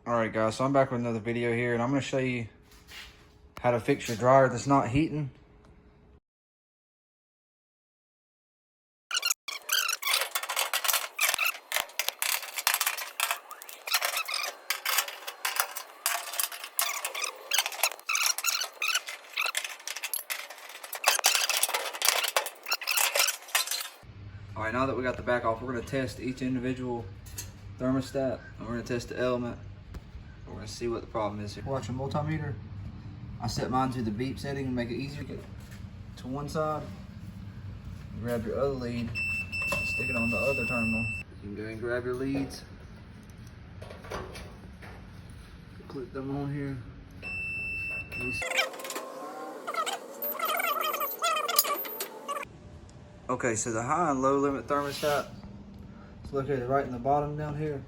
Alright guys, so I'm back with another video here, and I'm going to show you how to fix your dryer that's not heating. Alright, now that we got the back off, we're going to test each individual thermostat, and we're going to test the element. We're going to see what the problem is here. Watch a multimeter. I set mine to the beep setting to make it easier to get to one side. Grab your other lead, stick it on the other terminal. You can go and grab your leads. Clip them on here. Okay, so the high and low limit thermostat is located right in the bottom down here.